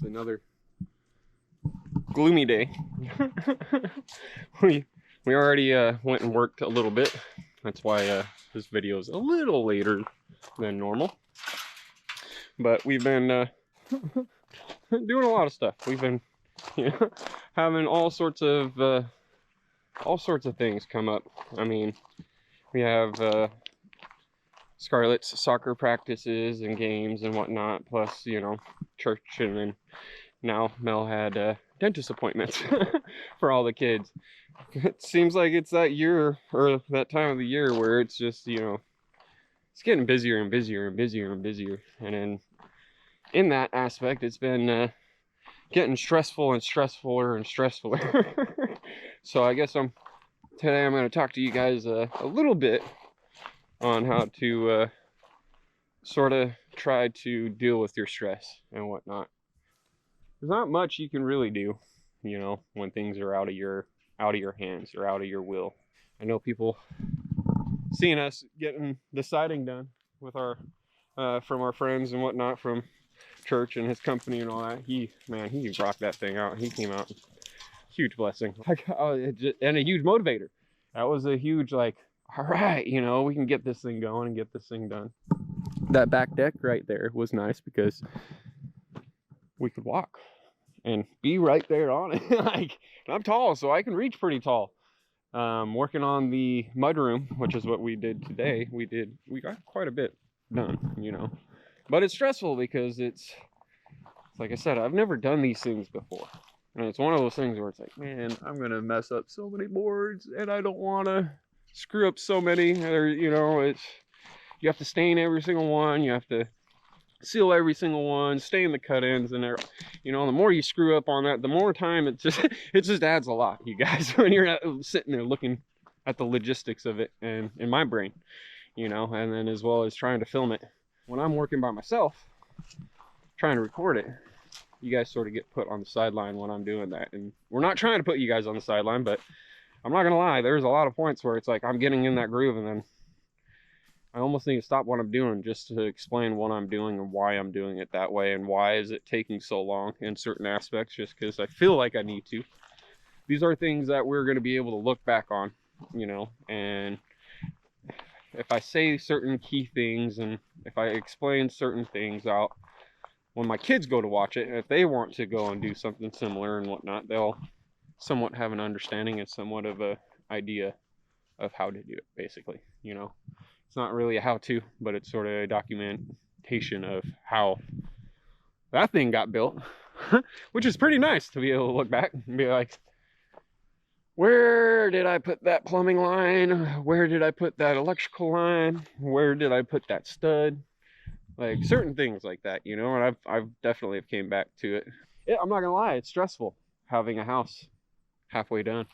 another gloomy day. we already went and worked a little bit. That's why this video is a little later than normal. But we've been doing a lot of stuff. We've been, you know, having all sorts of things come up. I mean, we have Scarlett's soccer practices and games and whatnot, plus, you know, church, and then now Mel had dentist appointments for all the kids. It seems like it's that year, or that time of the year, where it's just, you know, it's getting busier and busier and busier and busier. And then in that aspect, it's been getting stressful and stressfuler and stressfuler. So I guess today I'm going to talk to you guys a little bit on how to sort of try to deal with your stress and whatnot. There's not much you can really do, you know, when things are out of your hands or out of your will. I know people seeing us getting the siding done with our from our friends and whatnot from church and his company and all that. He rocked that thing out. He came out, huge blessing, and a huge motivator. That was a huge, like, all right, you know, we can get this thing going and get this thing done. That back deck right there was nice because we could walk and be right there on it. Like, I'm tall, so I can reach pretty tall. Working on the mudroom, which is what we did today. We got quite a bit done, you know, but it's stressful because it's like I said, I've never done these things before. And it's one of those things where it's like, man, I'm going to mess up so many boards and I don't want to screw up so many. Or, you know, you have to stain every single one. You have to seal every single one, stain the cut-ins, and you know, the more you screw up on that, the more time it just adds a lot, you guys, when you're not sitting there looking at the logistics of it, and in my brain, you know, and then as well as trying to film it. When I'm working by myself, trying to record it, you guys sort of get put on the sideline when I'm doing that. And we're not trying to put you guys on the sideline, but I'm not gonna lie, there's a lot of points where it's like I'm getting in that groove and then I almost need to stop what I'm doing just to explain what I'm doing and why I'm doing it that way and why is it taking so long in certain aspects, just because I feel like I need to. These are things that we're going to be able to look back on, you know, and if I say certain key things and if I explain certain things out, when my kids go to watch it, if they want to go and do something similar and whatnot, they'll somewhat have an understanding and somewhat of a idea of how to do it, basically, you know. It's not really a how-to, but it's sort of a documentation of how that thing got built, which is pretty nice to be able to look back and be like, where did I put that plumbing line? Where did I put that electrical line? Where did I put that stud? Like certain things like that, you know, and I've definitely came back to it. Yeah, I'm not gonna lie, it's stressful having a house halfway done.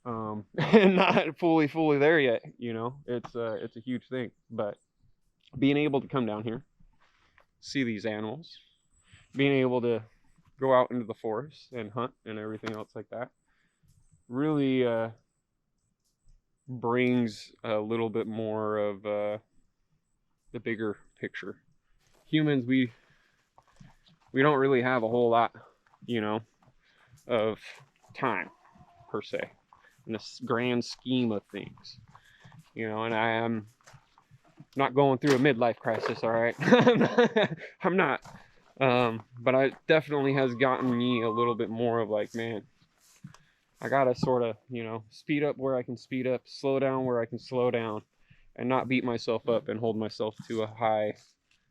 And not fully there yet, you know. It's a huge thing, but being able to come down here, see these animals, being able to go out into the forest and hunt and everything else like that really brings a little bit more of the bigger picture. Humans, we don't really have a whole lot, you know, of time per se in this grand scheme of things, you know. And I am not going through a midlife crisis, all right. I'm not, but it definitely has gotten me a little bit more of like, man, I gotta sort of, you know, speed up where I can speed up, slow down where I can slow down, and not beat myself up and hold myself to a high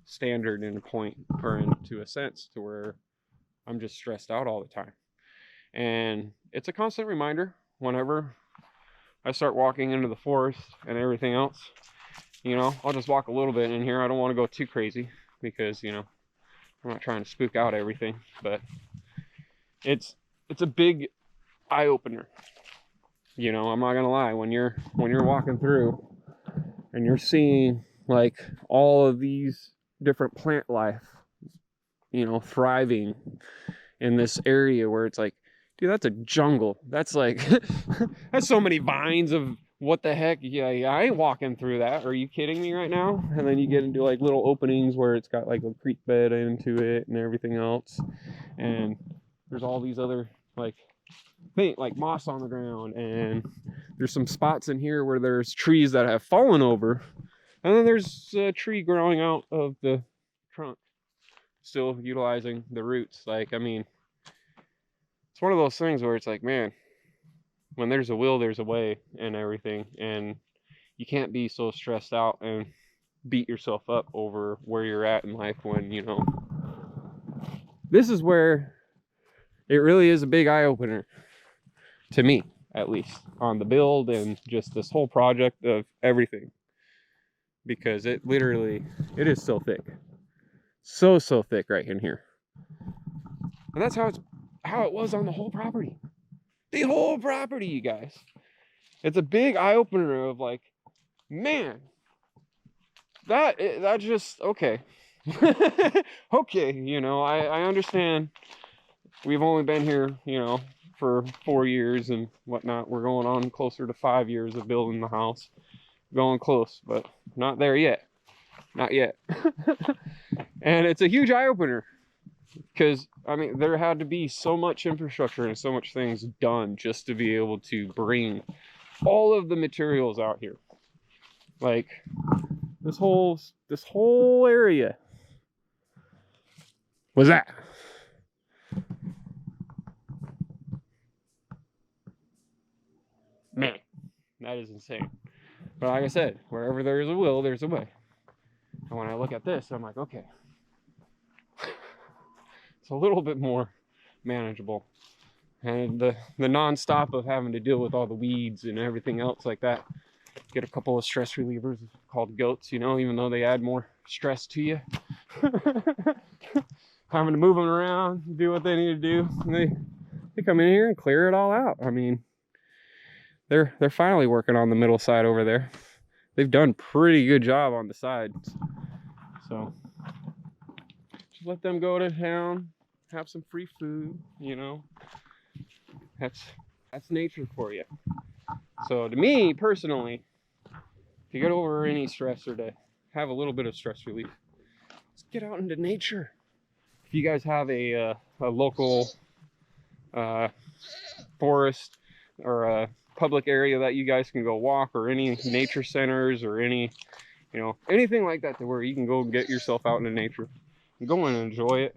standard in a point, or into a sense to where I'm just stressed out all the time. And it's a constant reminder whenever I start walking into the forest and everything else, you know, I'll just walk a little bit in here. I don't want to go too crazy because, you know, I'm not trying to spook out everything, but it's a big eye opener. You know, I'm not gonna lie, when you're walking through and you're seeing like all of these different plant life, you know, thriving in this area where it's like, dude, that's a jungle. That's like, that's so many vines of what the heck? Yeah, I ain't walking through that. Are you kidding me right now? And then you get into like little openings where it's got like a creek bed into it and everything else. And there's all these other like moss on the ground, and there's some spots in here where there's trees that have fallen over, and then there's a tree growing out of the trunk, still utilizing the roots. Like, I mean, it's one of those things where it's like, man, when there's a will, there's a way and everything, and you can't be so stressed out and beat yourself up over where you're at in life when, you know, this is where it really is a big eye-opener, to me at least, on the build and just this whole project of everything, because it is so thick, so thick right in here. And that's how it was on the whole property. The whole property, you guys. It's a big eye-opener of like, man, that just, okay. Okay, you know, I understand we've only been here, you know, for 4 years and whatnot. We're going on closer to 5 years of building the house. Going close, but not there yet. Not yet. And it's a huge eye-opener, because, I mean, there had to be so much infrastructure and so much things done just to be able to bring all of the materials out here. Like, this whole area was that. Man, that is insane. But like I said, wherever there is a will, there's a way. And when I look at this, I'm like, okay, it's a little bit more manageable. And the non-stop of having to deal with all the weeds and everything else like that. Get a couple of stress relievers called goats, you know, even though they add more stress to you. Having to move them around, do what they need to do. And they come in here and clear it all out. I mean, they're finally working on the middle side over there. They've done a pretty good job on the sides. So just let them go to town, have some free food, you know. That's nature for you. So to me personally, to get over any stress or to have a little bit of stress relief, let's get out into nature. If you guys have a local forest or a public area that you guys can go walk, or any nature centers or any, you know, anything like that, to where you can go get yourself out into nature and go and enjoy it,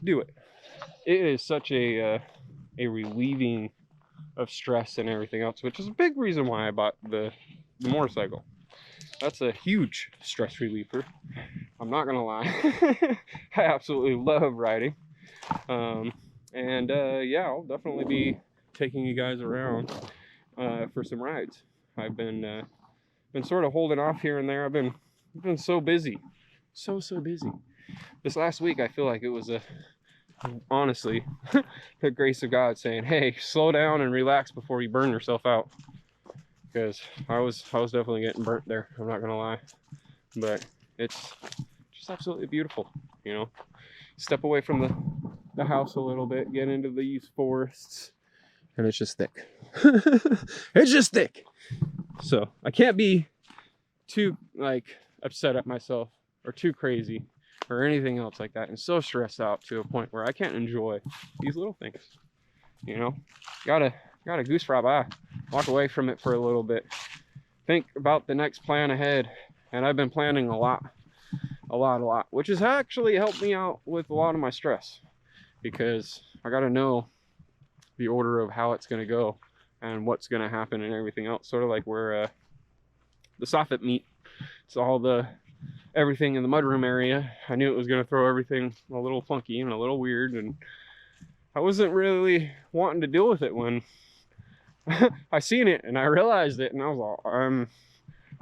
do it. It is such a relieving of stress and everything else, which is a big reason why I bought the motorcycle. That's a huge stress reliever. I'm not gonna lie. I absolutely love riding. Yeah, I'll definitely be taking you guys around for some rides. I've been sort of holding off here and there. I've been so busy, so busy. This last week, I feel like it was honestly the grace of God saying, hey, slow down and relax before you burn yourself out. Because I was definitely getting burnt there, I'm not gonna lie. But it's just absolutely beautiful, you know. Step away from the house a little bit, get into these forests, and it's just thick. It's just thick. So I can't be too like upset at myself or too crazy or anything else like that, and so stressed out to a point where I can't enjoy these little things, you know. Gotta goose fob eye, walk away from it for a little bit, think about the next plan ahead. And I've been planning a lot, which has actually helped me out with a lot of my stress, because I gotta know the order of how it's gonna go and what's gonna happen and everything else. Sort of like where the soffit meet, it's all everything in the mudroom area. I knew it was gonna throw everything a little funky and a little weird, and I wasn't really wanting to deal with it when I seen it and I realized it, and I was all, I'm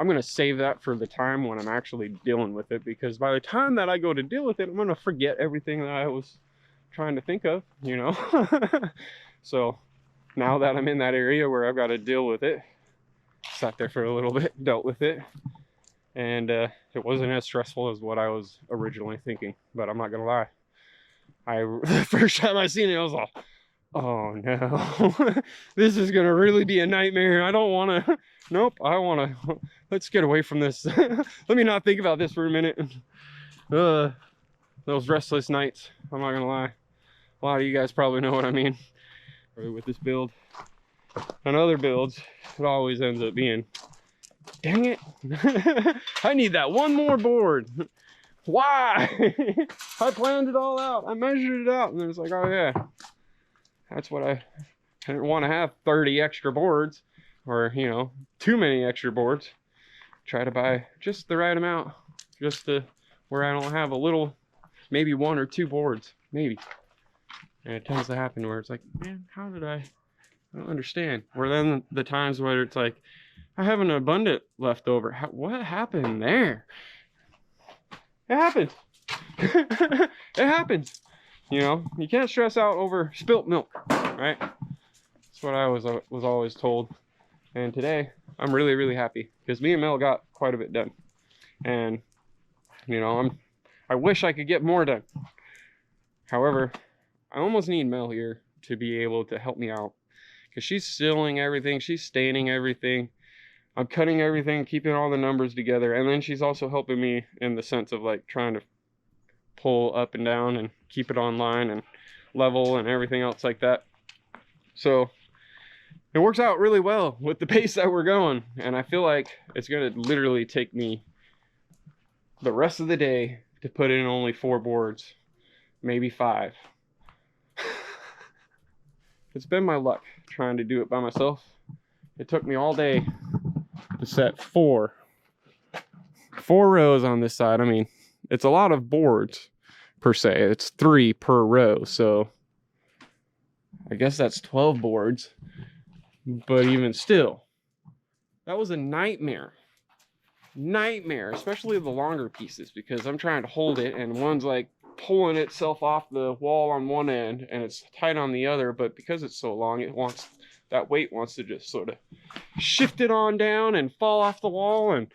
gonna save that for the time when I'm actually dealing with it, because by the time that I go to deal with it, I'm gonna forget everything that I was trying to think of, you know. So now that I'm in that area where I've got to deal with it, sat there for a little bit, dealt with it, and it wasn't as stressful as what I was originally thinking. But I'm not gonna lie, the first time I seen it, I was all, Oh no. This is gonna really be a nightmare. I don't wanna. Nope, I wanna. Let's get away from this. Let me not think about this for a minute. Those restless nights, I'm not gonna lie. A lot of you guys probably know what I mean. With this build and other builds, it always ends up being, dang it. I need that one more board. Why? I planned it all out. I measured it out, and then it's like, oh yeah, that's what I didn't want to have 30 extra boards, or you know, too many extra boards. Try to buy just the right amount, just to where I don't have a little, maybe 1 or 2 boards, maybe. And it tends to happen where it's like, man, how did I don't understand. Or then the times where it's like, I have an abundant left over. What happened there? It happens. It happens. You know, you can't stress out over spilt milk, right? That's what I was always told. And today, I'm really, really happy because me and Mel got quite a bit done. And, you know, I wish I could get more done. However, I almost need Mel here to be able to help me out because she's sealing everything, she's staining everything. I'm cutting everything, keeping all the numbers together, and then she's also helping me in the sense of like trying to pull up and down and keep it online and level and everything else like that. So it works out really well with the pace that we're going, and I feel like it's gonna literally take me the rest of the day to put in only 4 boards, maybe 5. It's been my luck trying to do it by myself. It took me all day to set 4 rows on this side. I mean, it's a lot of boards per se. It's 3 per row, so I guess that's 12 boards. But even still, that was a nightmare. Nightmare, especially the longer pieces, because I'm trying to hold it and one's like pulling itself off the wall on one end and it's tight on the other, but because it's so long, that weight wants to just sort of shift it on down and fall off the wall, and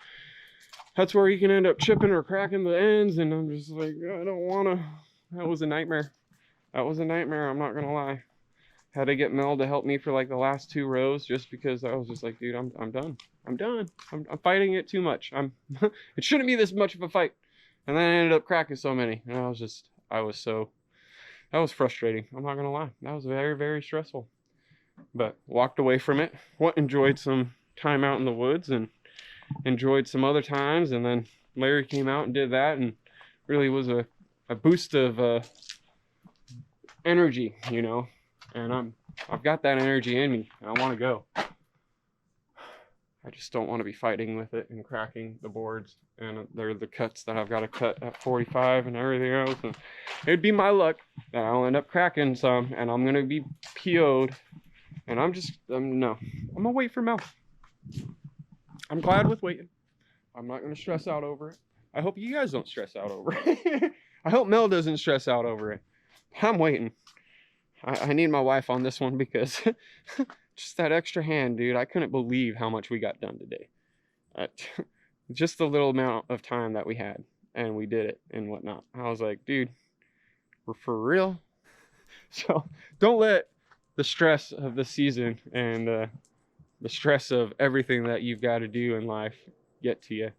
that's where you can end up chipping or cracking the ends. And I'm just like, I don't want to. That was a nightmare. That was a nightmare, I'm not gonna lie. Had to get Mel to help me for like the last 2 rows just because I was just like, dude, I'm done. I'm done. I'm fighting it too much. It shouldn't be this much of a fight. And then I ended up cracking so many. And that was frustrating. I'm not gonna lie. That was very, very stressful. But walked away from it. Enjoyed some time out in the woods and enjoyed some other times. And then Larry came out and did that, and really was a boost of energy, you know. And I've got that energy in me. I want to go. I just don't want to be fighting with it and cracking the boards. And they're the cuts that I've got to cut at 45 and everything else. And it'd be my luck that I'll end up cracking some, and I'm gonna be PO'd. And no, I'm gonna wait for Mel. I'm glad with waiting. I'm not gonna stress out over it. I hope you guys don't stress out over it. I hope Mel doesn't stress out over it. I'm waiting. I need my wife on this one because just that extra hand, dude. I couldn't believe how much we got done today. Just the little amount of time that we had, and we did it and whatnot. I was like, dude, we're for real. So don't let the stress of the season and the stress of everything that you've got to do in life get to you.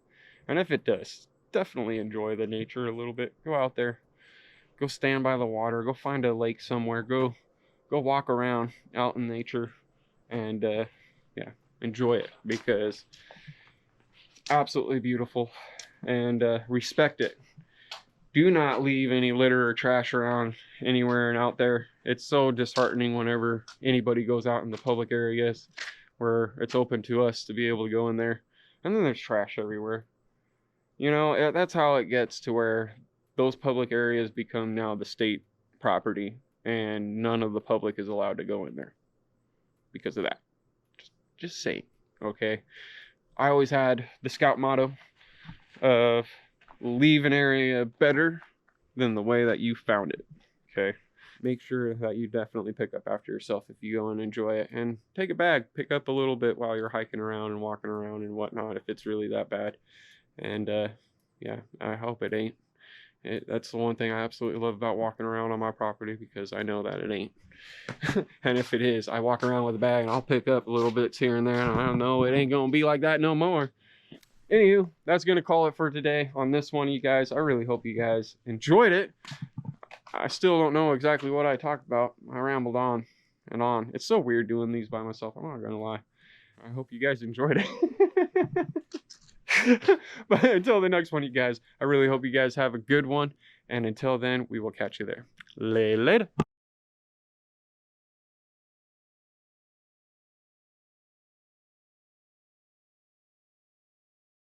And if it does, definitely enjoy the nature a little bit. Go out there. Go stand by the water. Go find a lake somewhere. Go walk around out in nature, and yeah, enjoy it, because it's absolutely beautiful. And respect it. Do not leave any litter or trash around anywhere and out there. It's so disheartening whenever anybody goes out in the public areas where it's open to us to be able to go in there, and then there's trash everywhere. You know, that's how it gets to where those public areas become now the state property, and none of the public is allowed to go in there because of that. Just saying, okay? I always had the scout motto of leave an area better than the way that you found it, okay? Make sure that you definitely pick up after yourself if you go and enjoy it, and take a bag, pick up a little bit while you're hiking around and walking around and whatnot if it's really that bad. And yeah, I hope it ain't. That's the one thing I absolutely love about walking around on my property, because I know that it ain't. And if it is, I walk around with a bag and I'll pick up a little bits here and there, and I don't know, it ain't gonna be like that no more. Anywho, that's gonna call it for today on this one, you guys. I really hope you guys enjoyed it. I still don't know exactly what I talked about. I rambled on and on. It's so weird doing these by myself, I'm not gonna lie. I hope you guys enjoyed it. But until the next one, you guys, I really hope you guys have a good one. And until then, we will catch you there. Later.